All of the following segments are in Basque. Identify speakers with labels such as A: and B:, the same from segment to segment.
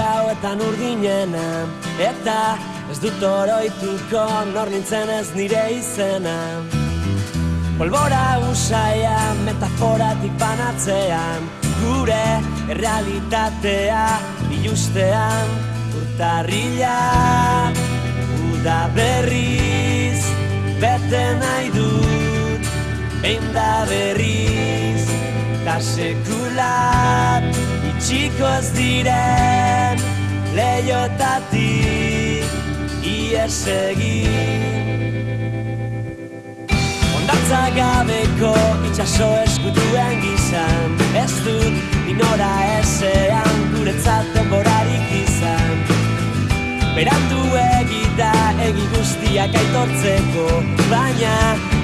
A: gauetan urdinena, eta ez dut oroituko nor nintzen ez nire izena. Polbora usaia metaforatik banatzean, gure errealitatea ilustean. Urtarrila, uda berriz, bete nahi dut, behin da berriz, ta sekulat itxiko ez diren leihotatik ihes egin. Hondartza gabeko itxaso eskutuen gizan, ez dut inora ezean guretzat denborarik izan. Berandu egita egi guztiak aitortzeko, baina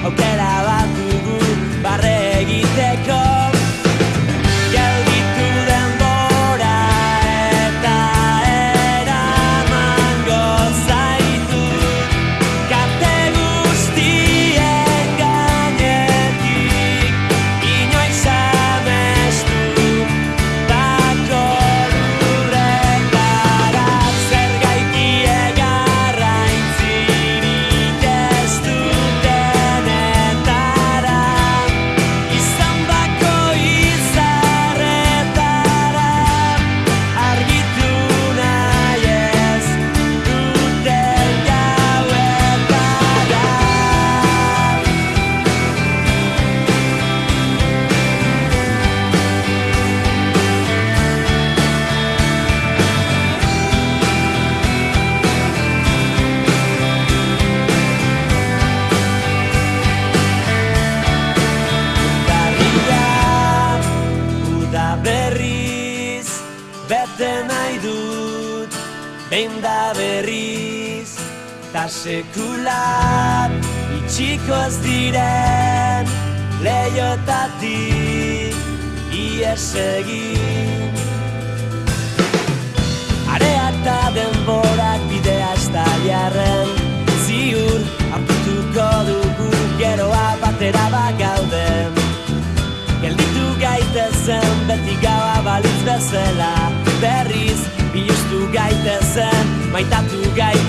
A: aukera bat dugu barre egiteko. Gelditu denbora eta eramango zaitu, kate guztien gainetik, inoiz amestu bako lurretara. Zergaiti egarra intzirik ez dutenetara, izan bako izarretara, argitu nahi ez duten gauetara. Urtarrila, uda berriz, bete nahi dut, behin da berriz, ta sekulat itxiko ez diren leihotatik ihes egin. Area eta denborak bidea ez da jarren, ziur aurkituko dugu geroa batera bagauden. Gelditu gaitezen beti gaua balitz bezala, berriz biluztu gaitezen, maitatu gaitezen.